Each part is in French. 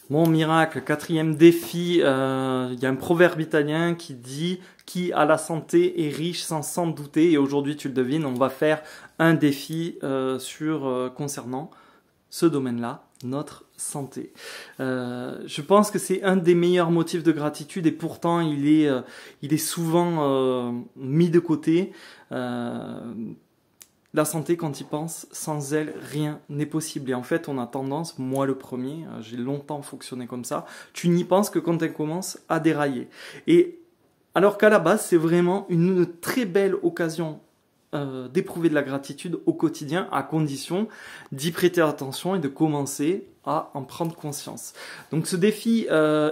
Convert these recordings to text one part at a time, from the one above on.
Mon miracle, quatrième défi, il y a un proverbe italien qui dit qui a la santé est riche sans s'en douter. Et aujourd'hui, tu le devines, on va faire un défi concernant ce domaine-là, notre santé. Je pense que c'est un des meilleurs motifs de gratitude et pourtant il est souvent mis de côté. La santé, quand il pense, sans elle, rien n'est possible. Et en fait, on a tendance, moi le premier, j'ai longtemps fonctionné comme ça, tu n'y penses que quand elle commence à dérailler. Et alors qu'à la base, c'est vraiment une très belle occasion d'éprouver de la gratitude au quotidien, à condition d'y prêter attention et de commencer à en prendre conscience. Donc ce défi,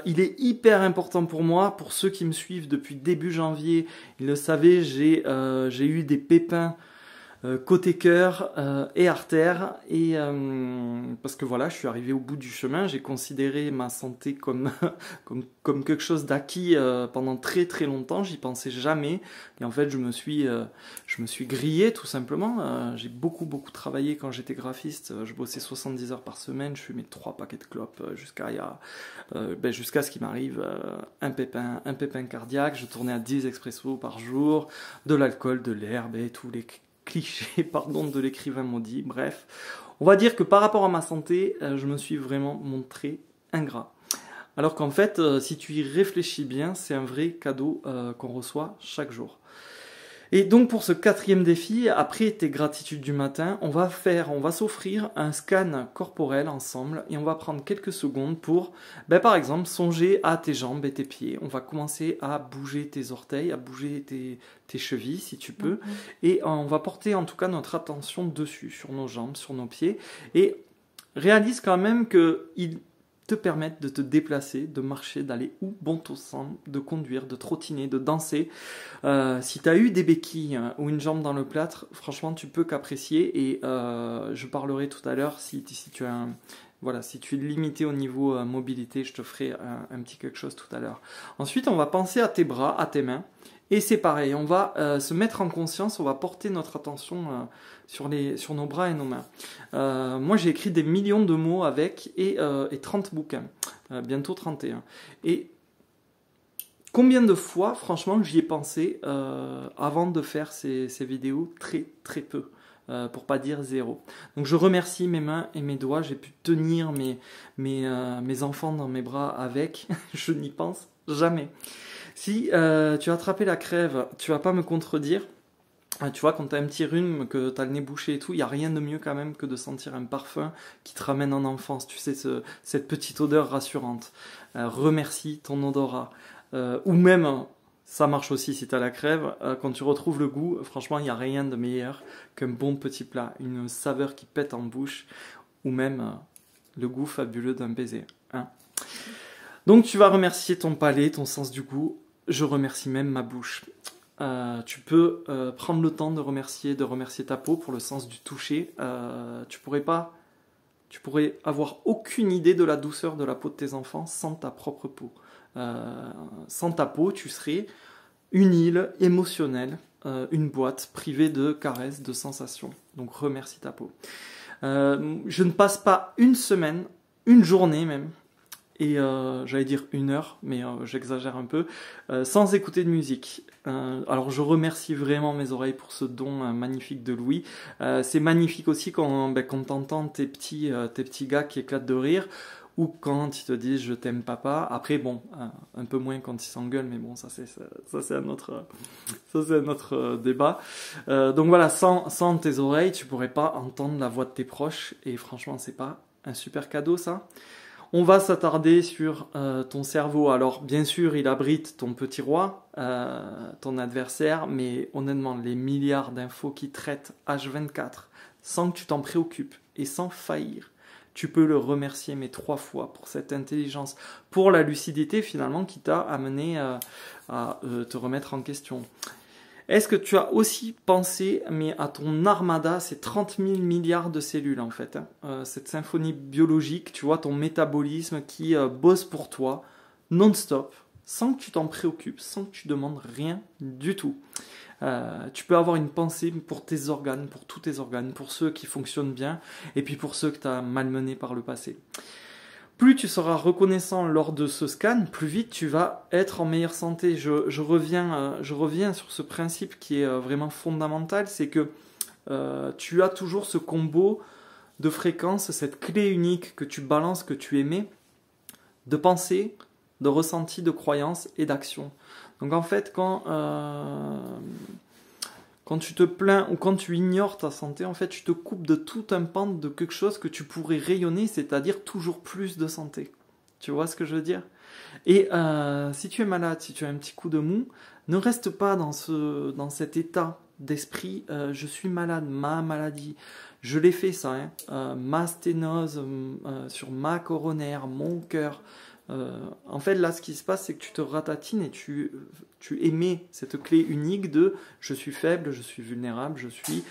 il est hyper important pour moi. Pour ceux qui me suivent depuis début janvier, ils le savaient, j'ai eu des pépins côté cœur et artère et parce que voilà, je suis arrivé au bout du chemin, j'ai considéré ma santé comme comme quelque chose d'acquis pendant très très longtemps, j'y pensais jamais et en fait je me suis grillé tout simplement. J'ai beaucoup travaillé quand j'étais graphiste, je bossais 70 heures par semaine, je fumais 3 paquets de clopes jusqu'à ce qu'il m'arrive un pépin cardiaque, je tournais à 10 expressos par jour, de l'alcool, de l'herbe et tous les cliché, pardon, de l'écrivain maudit. Bref, on va dire que par rapport à ma santé, je me suis vraiment montré ingrat. Alors qu'en fait, si tu y réfléchis bien, c'est un vrai cadeau qu'on reçoit chaque jour. Et donc pour ce quatrième défi, après tes gratitudes du matin, on va s'offrir un scan corporel ensemble et on va prendre quelques secondes pour, par exemple, songer à tes jambes et tes pieds. On va commencer à bouger tes orteils, à bouger tes chevilles si tu peux. Et on va porter en tout cas notre attention dessus, sur nos jambes, sur nos pieds. Et réalise quand même qu'ils te permettent de te déplacer, de marcher, d'aller où bon te semble, de conduire, de trottiner, de danser. Si tu as eu des béquilles ou une jambe dans le plâtre, franchement, tu peux qu'apprécier. Et je parlerai tout à l'heure si tu as si tu es limité au niveau mobilité, je te ferai un petit quelque chose tout à l'heure. Ensuite, on va penser à tes bras, à tes mains. Et c'est pareil, on va se mettre en conscience, on va porter notre attention sur nos bras et nos mains. Moi, j'ai écrit des millions de mots avec et 30 bouquins, bientôt 31. Et combien de fois, franchement, j'y ai pensé avant de faire ces vidéos? Très, très peu. Pour pas dire zéro. Donc je remercie mes mains et mes doigts, j'ai pu tenir mes enfants dans mes bras avec, je n'y pense jamais. Si tu as attrapé la crève, tu vas pas me contredire. Tu vois, quand tu as un petit rhume, que tu as le nez bouché et tout, il n'y a rien de mieux quand même que de sentir un parfum qui te ramène en enfance. Tu sais, cette petite odeur rassurante. Remercie ton odorat. Ou même, ça marche aussi si tu as la crève, quand tu retrouves le goût, franchement, il n'y a rien de meilleur qu'un bon petit plat. Une saveur qui pète en bouche. Ou même le goût fabuleux d'un baiser. Hein. Donc tu vas remercier ton palais, ton sens du goût. Je remercie même ma bouche. Tu peux prendre le temps de remercier ta peau pour le sens du toucher. Tu pourrais avoir aucune idée de la douceur de la peau de tes enfants sans ta propre peau. Sans ta peau, tu serais une île émotionnelle, une boîte privée de caresses, de sensations. Donc remercie ta peau. Je ne passe pas une semaine, une journée même, et j'allais dire 1 heure, mais j'exagère un peu, sans écouter de musique. Alors je remercie vraiment mes oreilles pour ce don magnifique de Louis. C'est magnifique aussi quand t'entends tes petits gars qui éclatent de rire, ou quand ils te disent je t'aime papa. Après bon, un peu moins quand ils s'engueulent, mais bon ça c'est un autre débat. Donc voilà, sans tes oreilles, tu pourrais pas entendre la voix de tes proches, et franchement c'est pas un super cadeau ça. On va s'attarder sur ton cerveau. Alors, bien sûr, il abrite ton petit roi, ton adversaire, mais honnêtement, les milliards d'infos qui traitent H24, sans que tu t'en préoccupes et sans faillir, tu peux le remercier, mais 3 fois, pour cette intelligence, pour la lucidité finalement qui t'a amené à te remettre en question. Est-ce que tu as aussi pensé à ton armada, ces 30 000 milliards de cellules en fait, hein, cette symphonie biologique, tu vois, ton métabolisme qui bosse pour toi non-stop, sans que tu t'en préoccupes, sans que tu demandes rien du tout. Tu peux avoir une pensée pour tes organes, pour tous tes organes, pour ceux qui fonctionnent bien, et puis pour ceux que tu as malmenés par le passé. plus tu seras reconnaissant lors de ce scan, plus vite tu vas être en meilleure santé. Je reviens sur ce principe qui est vraiment fondamental, c'est que tu as toujours ce combo de fréquences, cette clé unique que tu balances, que tu émets, de pensée, de ressenti, de croyance et d'action. Donc en fait, quand tu te plains ou quand tu ignores ta santé, en fait, tu te coupes de tout un pan de quelque chose que tu pourrais rayonner, c'est-à-dire toujours plus de santé. Tu vois ce que je veux dire? Et si tu es malade, si tu as un petit coup de mou, ne reste pas dans cet état d'esprit, je suis malade, ma maladie. Je l'ai fait ça, hein. Ma sténose sur ma coronaire, mon cœur. En fait, là, ce qui se passe, c'est que tu te ratatines et tu émets cette clé unique de je suis faible, je suis vulnérable, je suis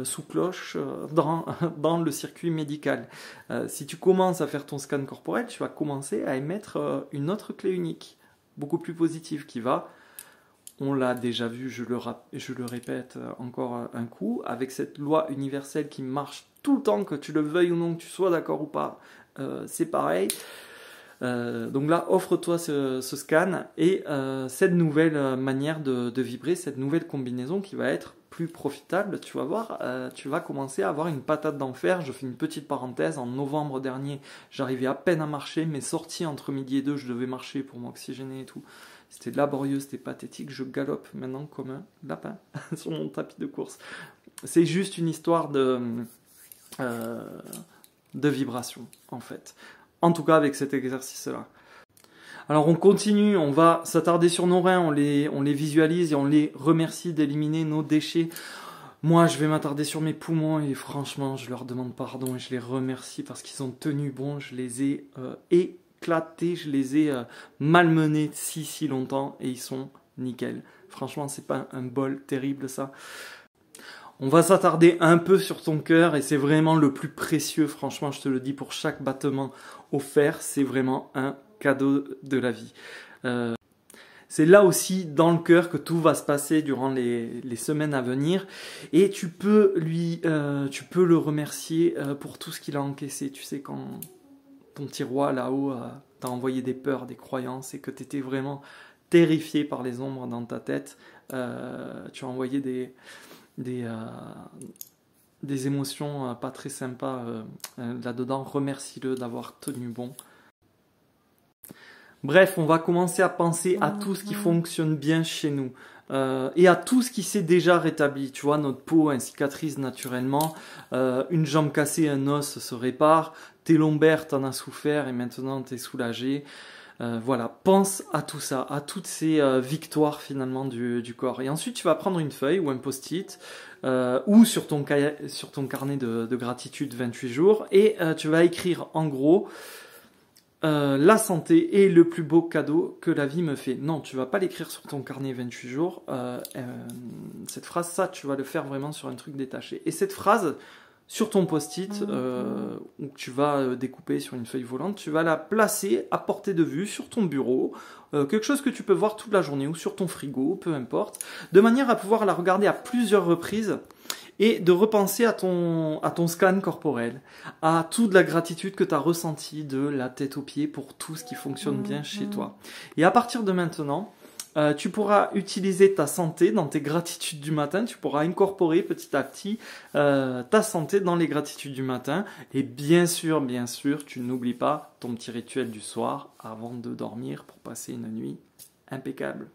sous cloche dans le circuit médical. Si tu commences à faire ton scan corporel, tu vas commencer à émettre une autre clé unique, beaucoup plus positive, qui va, on l'a déjà vu, je le répète encore un coup, avec cette loi universelle qui marche tout le temps, que tu le veuilles ou non, que tu sois d'accord ou pas, c'est pareil. Donc là, offre-toi ce scan et cette nouvelle manière de vibrer, cette nouvelle combinaison qui va être plus profitable. Tu vas voir, tu vas commencer à avoir une patate d'enfer. Je fais une petite parenthèse. En novembre dernier, j'arrivais à peine à marcher. Mes sorties entre midi et 2, je devais marcher pour m'oxygéner et tout. C'était laborieux, c'était pathétique. Je galope maintenant comme un lapin sur mon tapis de course. C'est juste une histoire de vibration, en fait. En tout cas, avec cet exercice-là. Alors, on continue, on va s'attarder sur nos reins, on les visualise et on les remercie d'éliminer nos déchets. Moi, je vais m'attarder sur mes poumons et franchement, je leur demande pardon et je les remercie parce qu'ils ont tenu bon. Je les ai éclatés, je les ai malmenés si longtemps et ils sont nickel. Franchement, c'est pas un bol terrible ça. On va s'attarder un peu sur ton cœur et c'est vraiment le plus précieux, franchement, je te le dis, pour chaque battement offert, c'est vraiment un cadeau de la vie. C'est là aussi dans le cœur que tout va se passer durant les semaines à venir et tu peux le remercier pour tout ce qu'il a encaissé. Tu sais, quand ton petit roi là-haut t'a envoyé des peurs, des croyances et que tu étais vraiment terrifié par les ombres dans ta tête, tu as envoyé des émotions pas très sympas là-dedans. Remercie-le d'avoir tenu bon. Bref, on va commencer à penser à tout ce qui fonctionne bien chez nous et à tout ce qui s'est déjà rétabli. Tu vois, notre peau cicatrise naturellement, une jambe cassée, un os se répare, tes lombaires, t'en as souffert et maintenant t'es soulagé. Voilà, pense à tout ça, à toutes ces victoires finalement du corps. Et ensuite, tu vas prendre une feuille ou un post-it ou sur ton carnet de gratitude 28 jours et tu vas écrire en gros la santé est le plus beau cadeau que la vie me fait. Non, tu vas pas l'écrire sur ton carnet 28 jours. Cette phrase, ça, tu vas le faire vraiment sur un truc détaché. Et cette phrase, sur ton post-it, que tu vas découper sur une feuille volante, tu vas la placer à portée de vue sur ton bureau, quelque chose que tu peux voir toute la journée ou sur ton frigo, peu importe, de manière à pouvoir la regarder à plusieurs reprises et de repenser à ton scan corporel, à toute la gratitude que tu as ressentie de la tête aux pieds pour tout ce qui fonctionne bien chez toi. Et à partir de maintenant, tu pourras utiliser ta santé dans tes gratitudes du matin, tu pourras incorporer petit à petit ta santé dans les gratitudes du matin. Et bien sûr, tu n'oublies pas ton petit rituel du soir avant de dormir pour passer une nuit impeccable.